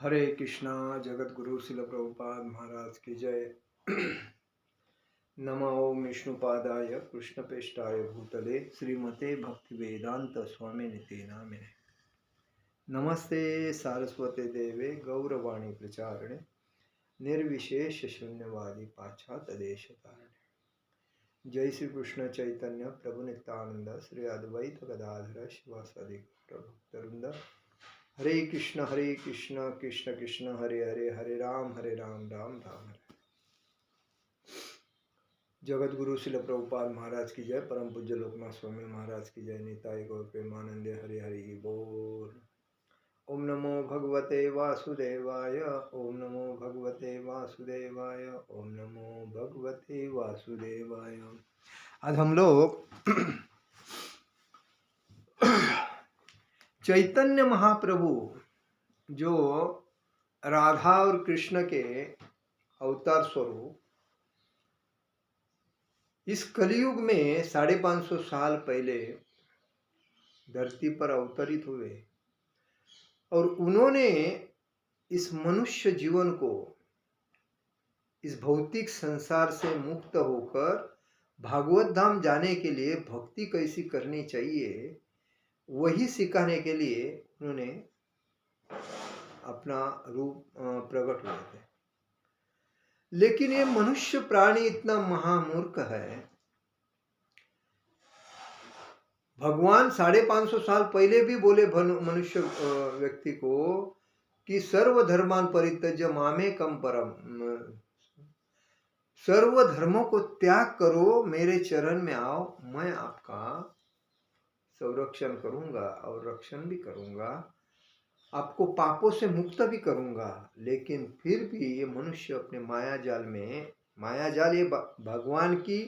हरे कृष्णा। जगत गुरु शिल प्रभुपाद महाराज की जय। नमो ओम विष्णुपादाय कृष्णपेष्टाय भूतले श्रीमते भक्ति वेदांत स्वामी निते नामिने। नमस्ते सारस्वते देवे गौरवाणी प्रचारिणे निर्विशेष शून्यवादी पाश्चात्य देश तारिणे। जय श्री कृष्ण चैतन्य प्रभु नित्यानंद श्री अद्वैत गदाधर शिवासादि भक्तवृंद। हरे कृष्ण कृष्ण कृष्ण हरे हरे, हरे राम राम राम हरे। जगत गुरु शिल प्रभुपाद महाराज की जय। परम पूज्य लोकनाथ स्वामी महाराज की जय। निताय गौर प्रेमानंदे हरे हरि बोल। ओम नमो भगवते वासुदेवाय, ओम नमो भगवते वासुदेवाय, ओम नमो भगवते वासुदेवाय। आज हम लोग चैतन्य महाप्रभु जो राधा और कृष्ण के अवतार स्वरूप इस कलयुग में 550 साल पहले धरती पर अवतरित हुए और उन्होंने इस मनुष्य जीवन को, इस भौतिक संसार से मुक्त होकर भागवत धाम जाने के लिए भक्ति कैसी करनी चाहिए वही सिखाने के लिए उन्होंने अपना रूप प्रकट हुए थे। लेकिन ये मनुष्य प्राणी इतना महामूर्ख है। भगवान 550 साल पहले भी बोले मनुष्य व्यक्ति को कि सर्वधर्मान परित्यज्य मामेकम परम, सर्व धर्मों को त्याग करो, मेरे चरण में आओ, मैं आपका संरक्षण करूंगा और रक्षण भी करूंगा, आपको पापों से मुक्त भी करूंगा। लेकिन फिर भी ये मनुष्य अपने माया जाल में, माया जाल ये भगवान की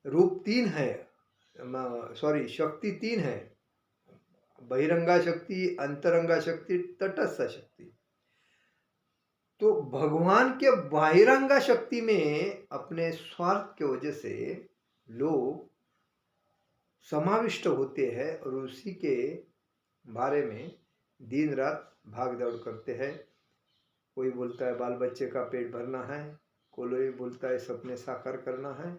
रूप 3 है, शक्ति 3 है, बहिरंगा शक्ति, अंतरंगा शक्ति, तटस्थ शक्ति। तो भगवान के बहिरंगा शक्ति में अपने स्वार्थ के वजह से लोग समाविष्ट होते हैं और उसी के बारे में दिन रात भाग दौड़ करते हैं। कोई बोलता है बाल बच्चे का पेट भरना है, कोई बोलता है सपने साकार करना है,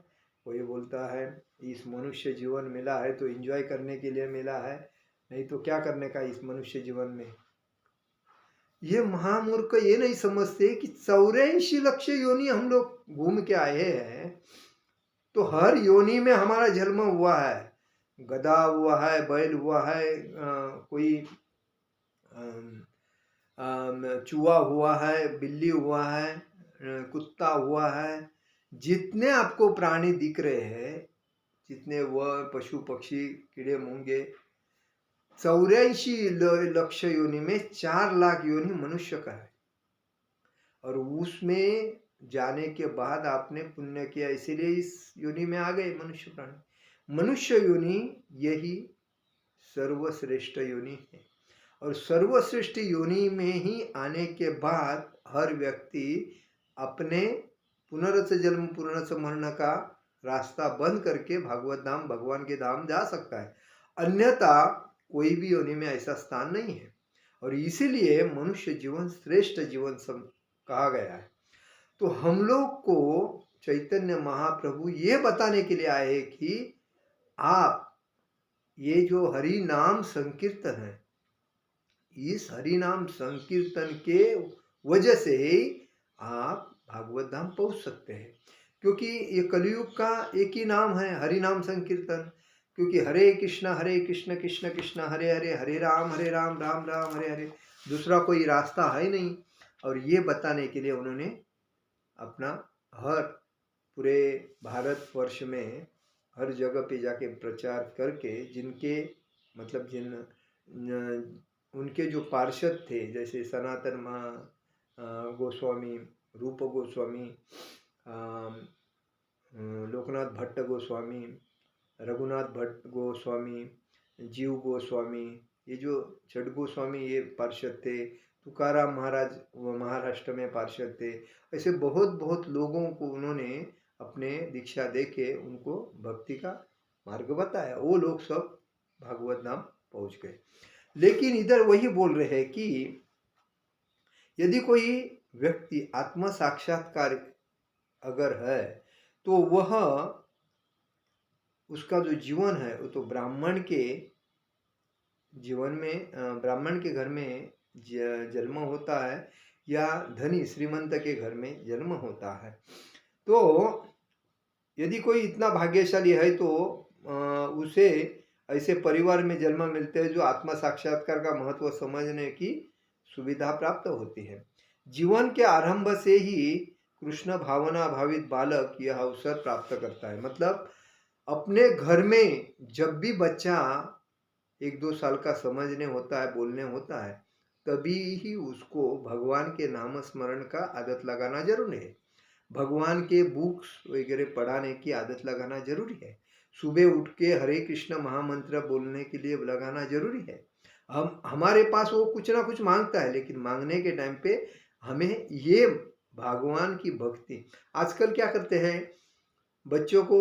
कोई बोलता है इस मनुष्य जीवन मिला है तो एंजॉय करने के लिए मिला है, नहीं तो क्या करने का इस मनुष्य जीवन में। ये महामूर्ख ये नहीं समझते कि 84 लाख योनि हम लोग घूम के आए हैं, तो हर योनि में हमारा जन्म हुआ है। गधा हुआ है, बैल हुआ है, कोई चूहा हुआ है, बिल्ली हुआ है, कुत्ता हुआ है। जितने आपको प्राणी दिख रहे हैं, जितने वह पशु पक्षी कीड़े मूंगे, 84 लाख योनि में 4 लाख योनि मनुष्य का है। और उसमें जाने के बाद आपने पुण्य किया, इसीलिए इस योनि में आ गए मनुष्य प्राणी। मनुष्य योनि यही सर्वश्रेष्ठ योनि है। और सर्वश्रेष्ठ योनि में ही आने के बाद हर व्यक्ति अपने पुनरस जन्म पुनरस मरण का रास्ता बंद करके भागवत धाम, भगवान के धाम जा सकता है। अन्यथा कोई भी योनि में ऐसा स्थान नहीं है। और इसीलिए मनुष्य जीवन श्रेष्ठ जीवन कहा गया है। तो हम लोग को चैतन्य महाप्रभु ये बताने के लिए आए कि आप ये जो हरि नाम संकीर्तन है, इस हरि नाम संकीर्तन के वजह से ही आप भागवत धाम पहुंच सकते हैं। क्योंकि ये कलयुग का एक ही नाम है, हरि नाम संकीर्तन। क्योंकि हरे कृष्ण कृष्ण कृष्ण हरे हरे, हरे राम राम राम हरे हरे, दूसरा कोई रास्ता है नहीं। और ये बताने के लिए उन्होंने अपना हर पूरे भारतवर्ष में हर जगह पे जाके प्रचार करके, जिनके मतलब जिन उनके जो पार्षद थे, जैसे सनातन गोस्वामी, रूप गोस्वामी, लोकनाथ भट्ट गोस्वामी, रघुनाथ भट्ट गोस्वामी, जीव गोस्वामी, ये जो 6 गोस्वामी ये पार्षद थे। तुकाराम महाराज वो महाराष्ट्र में पार्षद थे। ऐसे बहुत लोगों को उन्होंने अपने दीक्षा दे के उनको भक्ति का मार्ग बताया। वो लोग सब भागवत धाम पहुंच गए। लेकिन इधर वही बोल रहे हैं कि यदि कोई व्यक्ति आत्म साक्षात्कार अगर है तो वह उसका जो जीवन है वो तो ब्राह्मण के जीवन में ब्राह्मण के घर में जन्म होता है या धनी श्रीमंत के घर में जन्म होता है। तो यदि कोई इतना भाग्यशाली है तो उसे ऐसे परिवार में जन्म मिलते हैं जो आत्म साक्षात्कार का महत्व समझने की सुविधा प्राप्त होती है। जीवन के आरंभ से ही कृष्ण भावना भावित बालक यह अवसर प्राप्त करता है। मतलब अपने घर में जब भी बच्चा 1-2 साल का समझने होता है, बोलने होता है, तभी ही उसको भगवान के नाम स्मरण का आदत लगाना जरूरी है। भगवान के बुक्स वगैरह पढ़ाने की आदत लगाना जरूरी है। सुबह उठ के हरे कृष्ण महामंत्र बोलने के लिए लगाना जरूरी है। हम हमारे पास वो कुछ ना कुछ मांगता है, लेकिन मांगने के टाइम पे हमें ये भगवान की भक्ति। आजकल क्या करते हैं, बच्चों को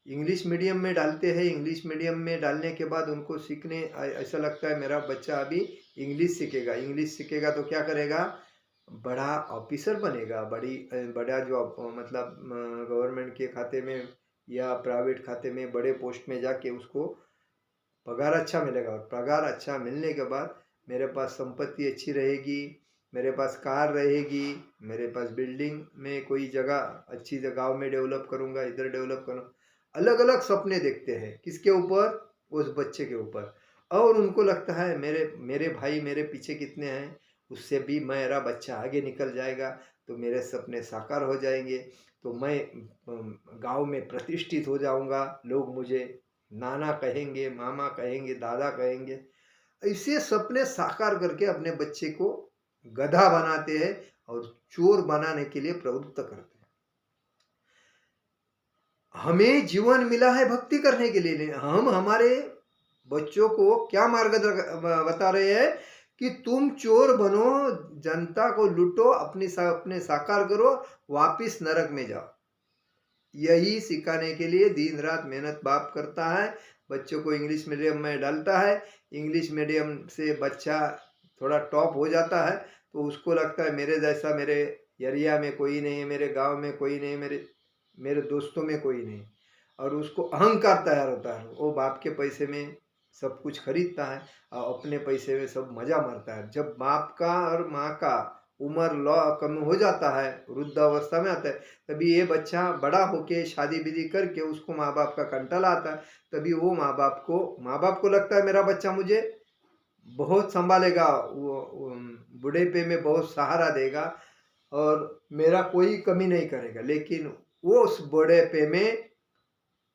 इंग्लिश मीडियम में डालते हैं। इंग्लिश मीडियम में डालने के बाद उनको सीखने ऐसा लगता है मेरा बच्चा अभी इंग्लिश सीखेगा। इंग्लिश सीखेगा तो क्या करेगा, बड़ा ऑफिसर बनेगा, बड़ा जॉब, मतलब गवर्नमेंट के खाते में या प्राइवेट खाते में बड़े पोस्ट में जाके उसको पगार अच्छा मिलेगा। और पगार अच्छा मिलने के बाद मेरे पास संपत्ति अच्छी रहेगी, मेरे पास कार रहेगी, मेरे पास बिल्डिंग में कोई जगह अच्छी जगह गाँव में डेवलप करूँगा, इधर डेवलप करूँगा। अलग अलग सपने देखते हैं, किसके ऊपर, उस बच्चे के ऊपर। और उनको लगता है मेरे मेरे भाई मेरे पीछे कितने हैं, उससे भी मेरा बच्चा आगे निकल जाएगा तो मेरे सपने साकार हो जाएंगे, तो मैं गांव में प्रतिष्ठित हो जाऊंगा, लोग मुझे नाना कहेंगे, मामा कहेंगे, दादा कहेंगे। ऐसे सपने साकार करके अपने बच्चे को गधा बनाते हैं और चोर बनाने के लिए प्रवृत्त करते हैं। हमें जीवन मिला है भक्ति करने के लिए। हम हमारे बच्चों को क्या मार्ग बता रहे हैं कि तुम चोर बनो, जनता को लूटो, अपने साकार करो, वापिस नरक में जाओ। यही सिखाने के लिए दिन रात मेहनत बाप करता है, बच्चों को इंग्लिश मीडियम में डालता है। इंग्लिश मीडियम से बच्चा थोड़ा टॉप हो जाता है तो उसको लगता है मेरे जैसा मेरे एरिया में कोई नहीं है, मेरे गांव में कोई नहीं, मेरे दोस्तों में कोई नहीं। और उसको अहंकार तैयार होता है, वो बाप के पैसे में सब कुछ खरीदता है और अपने पैसे में सब मजा मारता है। जब बाप का और माँ का उम्र लॉ कम हो जाता है, वृद्ध अवस्था में आता है, तभी ये बच्चा बड़ा होके शादी विधि करके उसको माँ बाप का कंटाला आता है। तभी वो माँ बाप को लगता है मेरा बच्चा मुझे बहुत संभालेगा, वो बुढ़ेपे में बहुत सहारा देगा और मेरा कोई कमी नहीं करेगा। लेकिन वो उस बुढ़ेपे में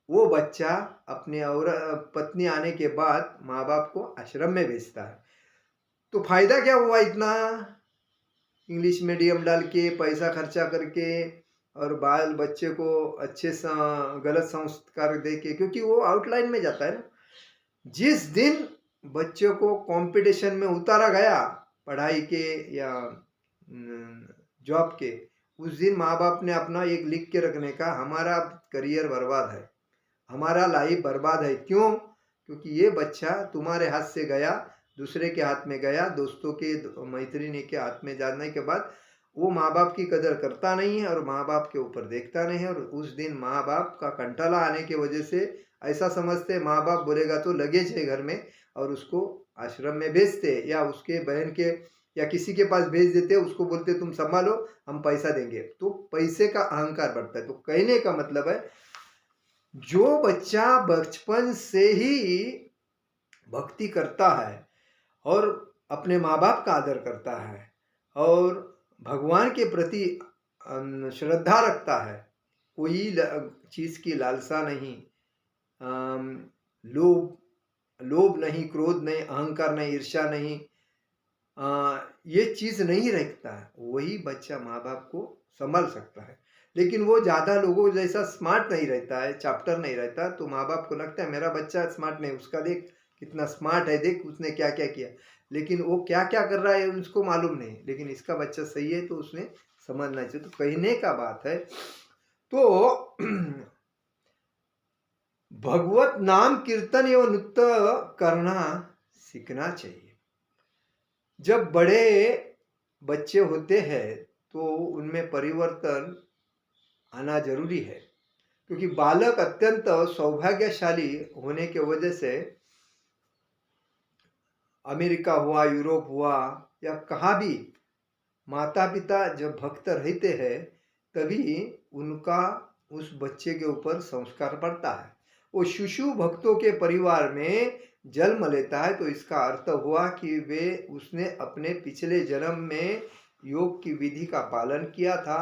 वो बच्चा अपने और पत्नी आने के बाद माँ बाप को आश्रम में भेजता है। तो फायदा क्या हुआ इतना इंग्लिश मीडियम डाल के पैसा खर्चा करके और बाल बच्चे को अच्छे गलत संस्कार दे के, क्योंकि वो आउटलाइन में जाता है ना। जिस दिन बच्चों को कंपटीशन में उतारा गया पढ़ाई के या जॉब के, उस दिन माँ बाप ने अपना एक लिख के रखने का, हमारा करियर बर्बाद है, हमारा लाइफ बर्बाद है। क्यों? क्योंकि ये बच्चा तुम्हारे हाथ से गया, दूसरे के हाथ में गया, दोस्तों के मैत्रिणी के हाथ में जाने के बाद वो माँ बाप की कदर करता नहीं है और माँ बाप के ऊपर देखता नहीं है। और उस दिन माँ बाप का कंटाला आने की वजह से ऐसा समझते माँ बाप बोलेगा तो लगेज है घर में, और उसको आश्रम में भेजते या उसके बहन के या किसी के पास भेज देते, उसको बोलते तुम संभालो हम पैसा देंगे। तो पैसे का अहंकार बढ़ता है। तो कहने का मतलब है जो बच्चा बचपन से ही भक्ति करता है और अपने माँ बाप का आदर करता है और भगवान के प्रति श्रद्धा रखता है, कोई चीज की लालसा नहीं, लोभ नहीं, क्रोध नहीं, अहंकार नहीं, ईर्ष्या नहीं, ये चीज नहीं रखता है, वही बच्चा माँ बाप को संभाल सकता है। लेकिन वो ज्यादा लोगों जैसा स्मार्ट नहीं रहता है, चैप्टर नहीं रहता, तो माँ बाप को लगता है मेरा बच्चा स्मार्ट नहीं, उसका देख कितना स्मार्ट है, देख उसने क्या क्या किया, लेकिन वो क्या क्या कर रहा है उसको मालूम नहीं। लेकिन इसका बच्चा सही है तो उसने समझना चाहिए। तो कहने का बात है तो भगवत नाम कीर्तन एवं नृत्य करना सीखना चाहिए। जब बड़े बच्चे होते हैं तो उनमें परिवर्तन आना जरूरी है, क्योंकि बालक अत्यंत सौभाग्यशाली होने की वजह से अमेरिका हुआ, यूरोप हुआ या कहाँ भी माता पिता जब भक्त रहते हैं तभी उनका उस बच्चे के ऊपर संस्कार पड़ता है। वो शिशु भक्तों के परिवार में जन्म लेता है तो इसका अर्थ हुआ कि वे उसने अपने पिछले जन्म में योग की विधि का पालन किया था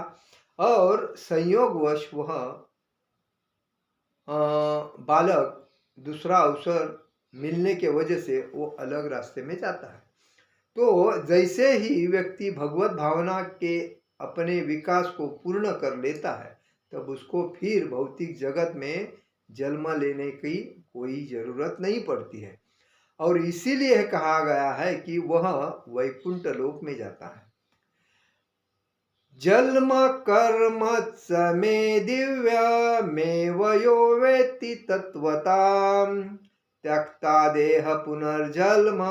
और संयोगवश वह बालक दूसरा अवसर मिलने के वजह से वो अलग रास्ते में जाता है। तो जैसे ही व्यक्ति भगवत भावना के अपने विकास को पूर्ण कर लेता है तब उसको फिर भौतिक जगत में जन्म लेने की कोई जरूरत नहीं पड़ती है और इसीलिए कहा गया है कि वह वैकुंठ लोक में जाता है। जन्म कर्म च मे दिव्य मेव यो वेत्ति तत्वताम् त्यक्ता देह पुनर्जन्म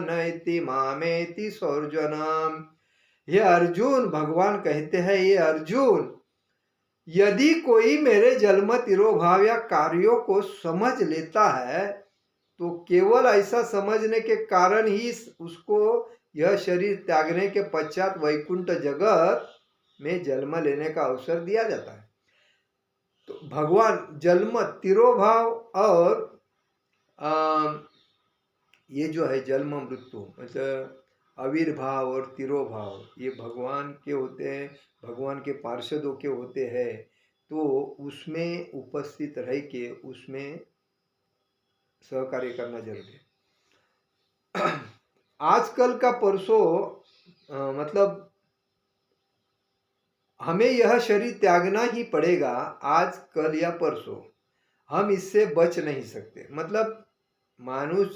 नैति मामेति सौर्जनम। ये अर्जुन, भगवान कहते हैं, ये अर्जुन, यदि कोई मेरे जन्म तिरोभाव या कार्यों को समझ लेता है तो केवल ऐसा समझने के कारण ही उसको यह शरीर त्यागने के पश्चात वैकुंठ जगत में जन्म लेने का अवसर दिया जाता है। तो भगवान जन्म तिरोभाव और ये जो है जन्म मृत्यु मतलब आविर्भाव और तिरोभाव ये भगवान के होते हैं, भगवान के पार्षदों के होते हैं। तो उसमें उपस्थित रह के उसमें सहकार्य करना जरूरी है। आजकल का परसों मतलब हमें यह शरीर त्यागना ही पड़ेगा, आज कल या परसों, हम इससे बच नहीं सकते। मतलब मानुष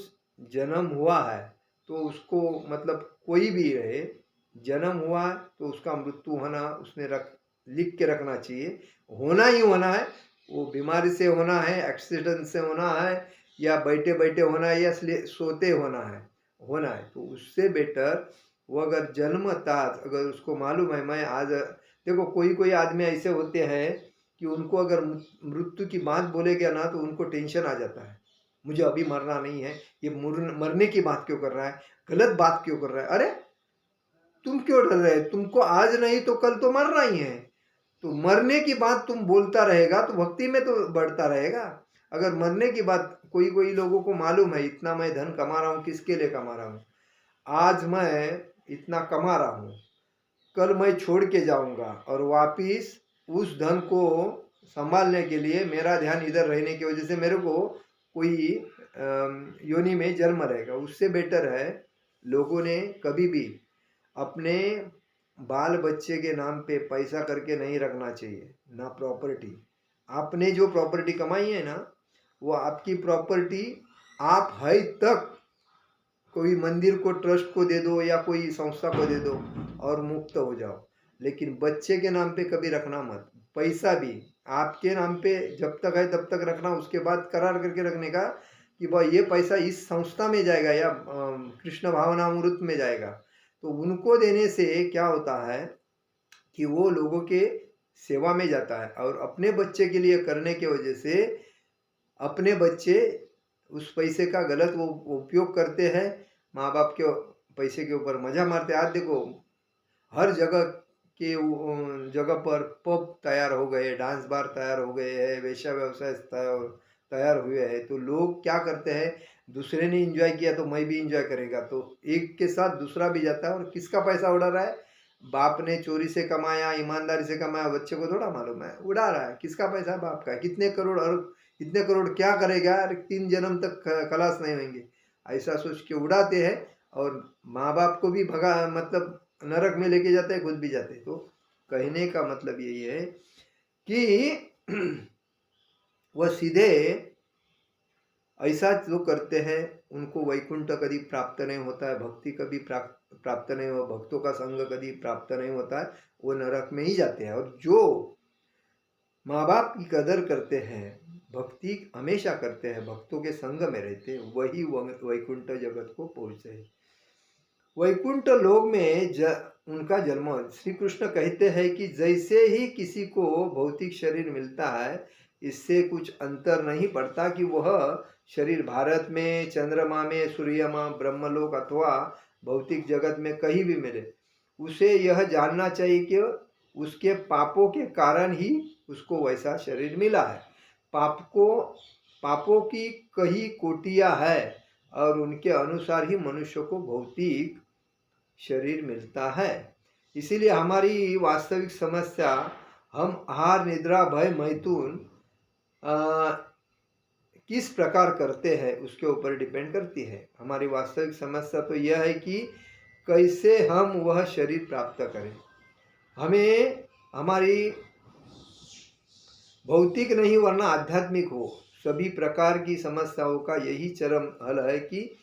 जन्म हुआ है तो उसको मतलब कोई भी रहे जन्म हुआ है तो उसका मृत्यु होना उसने लिख के रखना चाहिए, होना ही होना है। वो बीमारी से होना है, एक्सीडेंट से होना है या बैठे बैठे होना है या सोते होना है तो उससे बेटर वो अगर जन्मता अगर उसको मालूम है मैं आज देखो कोई कोई आदमी ऐसे होते हैं कि उनको अगर मृत्यु की बात बोलेगा ना तो उनको टेंशन आ जाता है, मुझे अभी मरना नहीं है, ये मरने की बात क्यों कर रहा है, गलत बात क्यों कर रहा है। अरे तुम क्यों डर रहे, तुमको आज नहीं तो कल तो मरना ही है। तो मरने की बात तुम बोलता रहेगा तो भक्ति में तो बढ़ता रहेगा। अगर मरने की बात कोई कोई लोगों को मालूम है इतना मैं धन कमा रहा हूँ, किसके लिए कमा रहा हूँ, आज मैं इतना कमा रहा हूँ, कल मैं छोड़ के जाऊंगा और वापिस उस धन को संभालने के लिए मेरा ध्यान इधर रहने की वजह से मेरे को कोई योनि में जन्म रहेगा। उससे बेटर है लोगों ने कभी भी अपने बाल बच्चे के नाम पे पैसा करके नहीं रखना चाहिए, ना प्रॉपर्टी। आपने जो प्रॉपर्टी कमाई है ना वो आपकी प्रॉपर्टी आप है तक कोई मंदिर को ट्रस्ट को दे दो या कोई संस्था को दे दो और मुक्त हो जाओ, लेकिन बच्चे के नाम पे कभी रखना मत। पैसा भी आपके नाम पे जब तक है तब तक रखना, उसके बाद करार करके रखने का कि भाई ये पैसा इस संस्था में जाएगा या कृष्ण भावनामृत में जाएगा। तो उनको देने से क्या होता है कि वो लोगों के सेवा में जाता है और अपने बच्चे के लिए करने की वजह से अपने बच्चे उस पैसे का गलत वो उपयोग करते हैं, माँ बाप के पैसे के ऊपर मजा मारते। आज देखो हर जगह के जगह पर पब तैयार हो गए, डांस बार तैयार हो गए हैं, वेश्या व्यवसाय तैयार हुए हैं। तो लोग क्या करते हैं, दूसरे ने एंजॉय किया तो मैं भी एंजॉय करेगा, तो एक के साथ दूसरा भी जाता है और किसका पैसा उड़ा रहा है, बाप ने चोरी से कमाया ईमानदारी से कमाया, बच्चे को थोड़ा मालूम है, उड़ा रहा है। किसका पैसा, बाप का। कितने करोड़ और इतने करोड़ क्या करेगा यार, 3 जन्म तक खलास नहीं होंगे, ऐसा सोच के उड़ाते हैं और माँ बाप को भी भगा मतलब नरक में लेके जाते हैं, खुद भी जाते हैं। तो कहने का मतलब यही है कि वह सीधे ऐसा जो करते हैं उनको वैकुंठ कभी प्राप्त नहीं होता है, भक्ति कभी प्राप्त नहीं हो, भक्तों का संग कभी प्राप्त नहीं होता है, वो नरक में ही जाते हैं। और जो माँ बाप की कदर करते हैं, भक्ति हमेशा करते हैं, भक्तों के संग में रहते हैं, वही वैकुंठ जगत को पहुँचते हैं। वैकुंठ लोक में उनका जन्म। श्री कृष्ण कहते हैं कि जैसे ही किसी को भौतिक शरीर मिलता है, इससे कुछ अंतर नहीं पड़ता कि वह शरीर भारत में, चंद्रमा में, सूर्य में, ब्रह्मलोक अथवा भौतिक जगत में कहीं भी मिले, उसे यह जानना चाहिए कि उसके पापों के कारण ही उसको वैसा शरीर मिला है। पापों की कई कोटियां है और उनके अनुसार ही मनुष्य को भौतिक शरीर मिलता है। इसीलिए हमारी वास्तविक समस्या हम आहार, निद्रा, भय, मैथुन किस प्रकार करते हैं उसके ऊपर डिपेंड करती है। हमारी वास्तविक समस्या तो यह है कि कैसे हम वह शरीर प्राप्त करें। हमें हमारी भौतिक नहीं वरना आध्यात्मिक हो, सभी प्रकार की समस्याओं का यही चरम हल है कि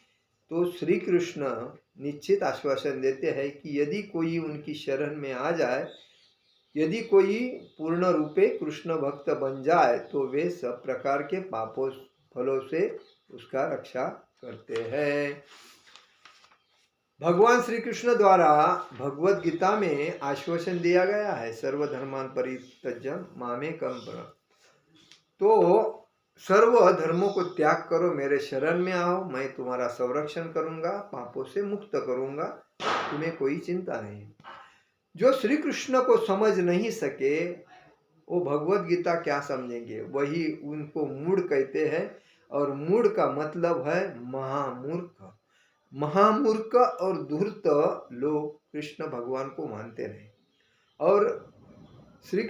तो श्री कृष्ण निश्चित आश्वासन देते हैं कि यदि कोई उनकी शरण में आ जाए, यदि कोई पूर्ण रूपे कृष्ण भक्त बन जाए, तो वे सब प्रकार के पापों फलों से उसका रक्षा करते हैं। भगवान श्री कृष्ण द्वारा भगवत गीता में आश्वासन दिया गया है, सर्वधर्मान परित्यज्य मामेकं शरणं। तो सर्व धर्मों को त्याग करो, मेरे शरण में आओ, मैं तुम्हारा संरक्षण करूंगा, पापों से मुक्त करूंगा, तुम्हें कोई चिंता नहीं। जो श्री कृष्ण को समझ नहीं सके वो भगवत गीता क्या समझेंगे? वही उनको मूढ़ कहते हैं और मूढ़ का मतलब है महामूर्ख। महामूर्ख और धूर्त लोग कृष्ण भगवान को मानते नहीं। और श्री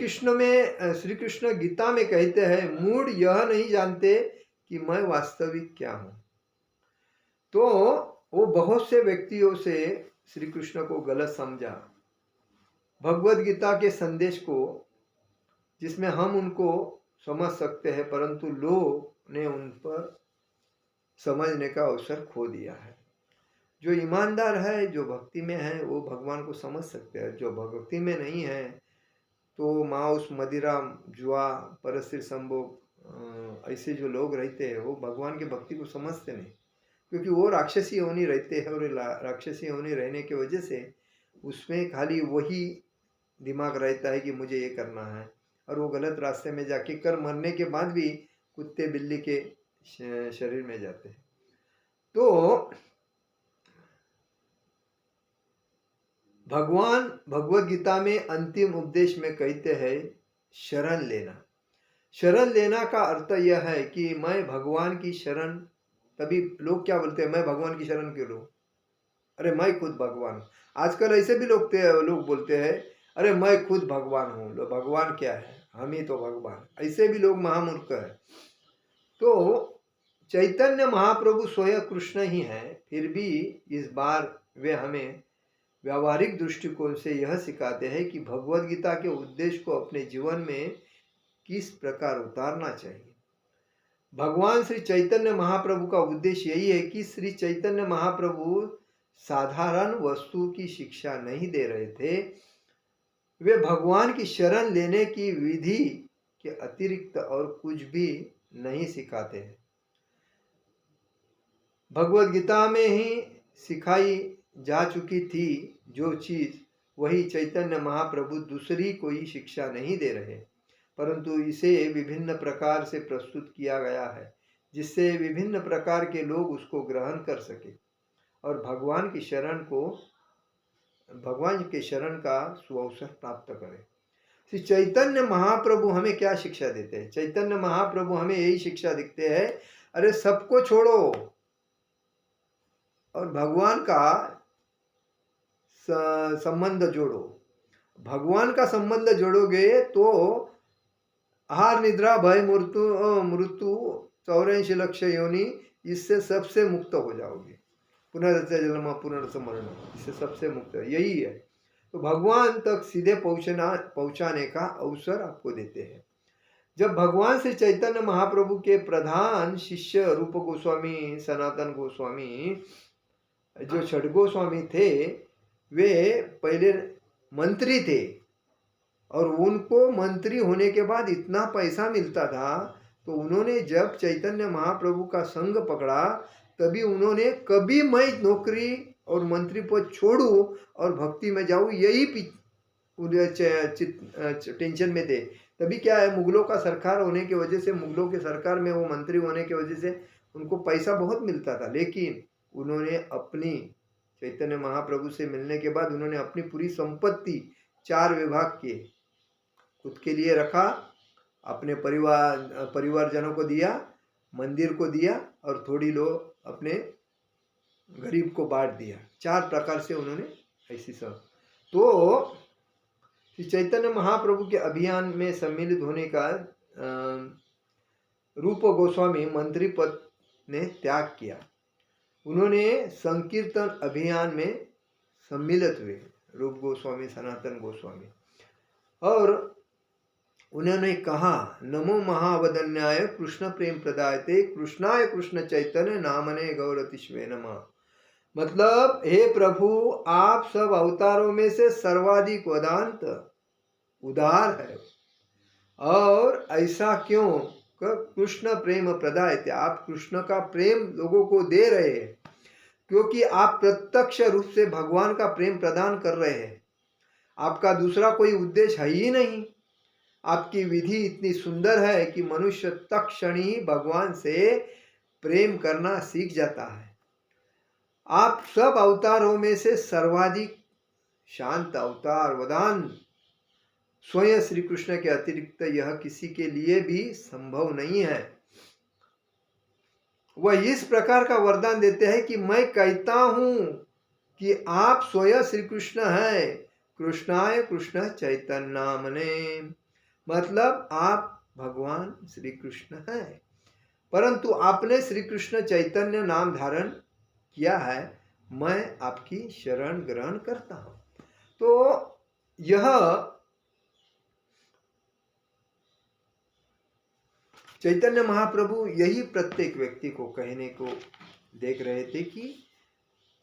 कृष्ण गीता में कहते हैं मूढ़ यह नहीं जानते कि मैं वास्तविक क्या हूं। तो वो बहुत से व्यक्तियों से श्री कृष्ण को गलत समझा। भगवत गीता के संदेश को जिसमें हम उनको समझ सकते हैं, परंतु लोग ने उन पर समझने का अवसर खो दिया है। जो ईमानदार है, जो भक्ति में है, वो भगवान को समझ सकते हैं। जो भक्ति में नहीं है तो मांस, मदिरा, जुआ, परस्त्री संभोग ऐसे जो लोग रहते हैं वो भगवान की भक्ति को समझते नहीं, क्योंकि वो राक्षसी योनि रहते हैं और राक्षसी योनि रहने की वजह से उसमें खाली वही दिमाग रहता है कि मुझे ये करना है, और वो गलत रास्ते में जाके कर मरने के बाद भी कुत्ते बिल्ली के शरीर में जाते हैं। तो भगवान भगवत गीता में अंतिम उपदेश में कहते हैं शरण लेना। शरण लेना का अर्थ यह है कि मैं भगवान की शरण, तभी लोग क्या बोलते हैं, मैं भगवान की शरण क्यों लूं? अरे मैं खुद भगवान। आजकल ऐसे भी लोग बोलते हैं अरे मैं खुद भगवान हूँ। भगवान क्या है, हम ही तो भगवान। ऐसे भी लोग महामूर्ख है। तो चैतन्य महाप्रभु स्वयं कृष्ण ही है, फिर भी इस बार वे हमें व्यावहारिक दृष्टिकोण से यह सिखाते हैं कि भगवत गीता के उद्देश्य को अपने जीवन में किस प्रकार उतारना चाहिए। भगवान श्री चैतन्य महाप्रभु का उद्देश्य यही है कि श्री चैतन्य महाप्रभु साधारण वस्तु की शिक्षा नहीं दे रहे थे, वे भगवान की शरण लेने की विधि के अतिरिक्त और कुछ भी नहीं सिखाते हैं। भगवत गीता में ही सिखाई जा चुकी थी जो चीज, वही चैतन्य महाप्रभु दूसरी कोई शिक्षा नहीं दे रहे, परंतु इसे विभिन्न प्रकार से प्रस्तुत किया गया है जिससे विभिन्न प्रकार के लोग उसको ग्रहण कर सके और भगवान के शरण का सुअवसर प्राप्त करें। श्री चैतन्य महाप्रभु हमें क्या शिक्षा देते हैं? चैतन्य महाप्रभु हमें यही शिक्षा दिखते हैं, अरे सबको छोड़ो और भगवान का संबंध जोड़ो। भगवान का संबंध जोड़ोगे तो आहार, निद्रा, भय, मृत्यु 84 लक्ष योनि, इससे सबसे मुक्त हो जाओगे। पुनर्जन्म जन्म पुनर्स मरण, इससे सबसे मुक्त यही है। तो भगवान तक सीधे पहुंचाने का अवसर आपको देते हैं। जब भगवान श्री चैतन्य महाप्रभु के प्रधान शिष्य रूप गोस्वामी, सनातन गोस्वामी, जो छठ गोस्वामी थे, वे पहले मंत्री थे और उनको मंत्री होने के बाद इतना पैसा मिलता था, तो उन्होंने जब चैतन्य महाप्रभु का संग पकड़ा तभी उन्होंने कभी मैं नौकरी और मंत्री पद छोड़ूं और भक्ति में जाऊं, यही टेंशन में थे। तभी क्या है, मुगलों का सरकार होने की वजह से, मुगलों के सरकार में वो मंत्री होने की वजह से उनको पैसा बहुत मिलता था, लेकिन उन्होंने अपनी चैतन्य महाप्रभु से मिलने के बाद उन्होंने अपनी पूरी संपत्ति 4 विभाग के खुद के लिए रखा, अपने परिवारजनों को दिया, मंदिर को दिया और थोड़ी लो अपने गरीब को बांट दिया। 4 प्रकार से उन्होंने ऐसी सब। तो श्री चैतन्य महाप्रभु के अभियान में सम्मिलित होने का रूप गोस्वामी मंत्री पद ने त्याग किया। उन्होंने संकीर्तन अभियान में सम्मिलित हुए, रूप गोस्वामी, सनातन गोस्वामी, और उन्होंने कहा, नमो महावदन्याय कृष्ण प्रेम प्रदायते कृष्णाय कृष्ण चैतन्य नामने गौरतिष्वे नमः। मतलब, हे प्रभु, आप सब अवतारों में से सर्वाधिक वेदांत उदार है, और ऐसा क्यों? कृष्ण प्रेम प्रदायते, आप कृष्ण का प्रेम लोगों को दे रहे हैं, क्योंकि आप प्रत्यक्ष रूप से भगवान का प्रेम प्रदान कर रहे हैं। आपका दूसरा कोई उद्देश्य है ही नहीं। आपकी विधि इतनी सुंदर है कि मनुष्य तत्क्षण ही भगवान से प्रेम करना सीख जाता है। आप सब अवतारों में से सर्वाधिक शांत अवतार, वरदान स्वयं श्री कृष्ण के अतिरिक्त यह किसी के लिए भी संभव नहीं है। वह इस प्रकार का वरदान देते हैं कि मैं कहता हूं कि आप स्वयं श्री कृष्ण हैं, कृष्णाय कृष्ण चैतन्य नामने। मतलब, आप भगवान श्री कृष्ण हैं, परंतु आपने श्री कृष्ण चैतन्य नाम धारण किया है, मैं आपकी शरण ग्रहण करता हूं। तो यह चैतन्य महाप्रभु यही प्रत्येक व्यक्ति को कहने को देख रहे थे कि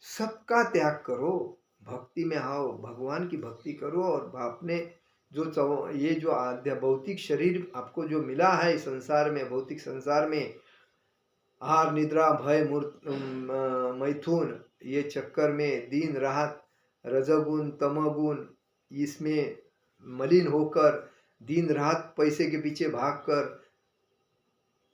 सबका त्याग करो, भक्ति में आओ, भगवान की भक्ति करो, और आपने जो ये जो आद्य भौतिक शरीर आपको जो मिला है संसार में, भौतिक संसार में, आहार निद्रा भय मैथुन, ये चक्कर में दिन रात रजगुण तमगुण इसमें मलिन होकर दिन रात पैसे के पीछे भागकर,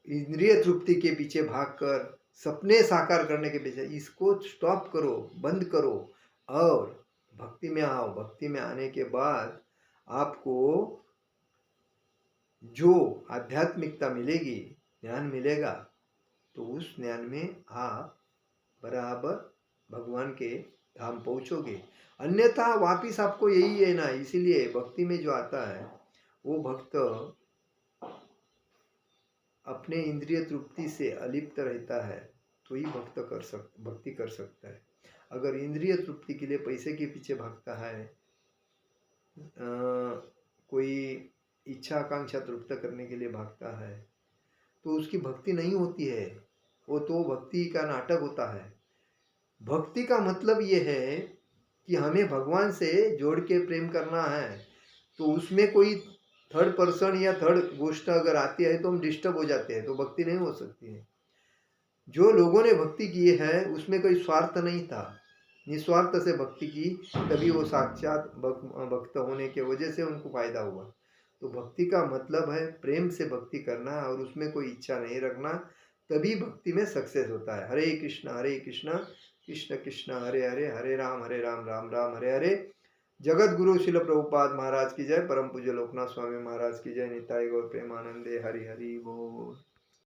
इंद्रिय तृप्ति के पीछे भागकर, सपने साकार करने के पीछे, इसको स्टॉप करो, बंद करो और भक्ति में आओ। भक्ति में आने के बाद आपको जो आध्यात्मिकता मिलेगी, ज्ञान मिलेगा, तो उस ज्ञान में आप बराबर भगवान के धाम पहुंचोगे। अन्यथा वापिस आपको यही है ना। इसीलिए भक्ति में जो आता है वो भक्त अपने इंद्रिय तृप्ति से अलिप्त रहता है, तो ही भक्ति कर सकता है। अगर इंद्रिय तृप्ति के लिए पैसे के पीछे भागता है, कोई इच्छा आकांक्षा तृप्त करने के लिए भागता है, तो उसकी भक्ति नहीं होती है, वो तो भक्ति का नाटक होता है। भक्ति का मतलब ये है कि हमें भगवान से जोड़ के प्रेम करना है, तो उसमें कोई थर्ड पर्सन या थर्ड गोष्ट अगर आती है तो हम डिस्टर्ब हो जाते हैं, तो भक्ति नहीं हो सकती है। जो लोगों ने भक्ति की है उसमें कोई स्वार्थ नहीं था, निस्वार्थ से भक्ति की, तभी वो साक्षात भक्त होने के वजह से उनको फायदा हुआ। तो भक्ति का मतलब है प्रेम से भक्ति करना और उसमें कोई इच्छा नहीं रखना, तभी भक्ति में सक्सेस होता है। हरे कृष्ण कृष्ण कृष्ण हरे हरे, हरे राम राम राम हरे हरे। जगत गुरु शिल प्रभुपाद महाराज की जय, परम पूज्य लोकनाथ स्वामी महाराज की जय। निताई गौर प्रेमानंदे, हरि हरि बोल।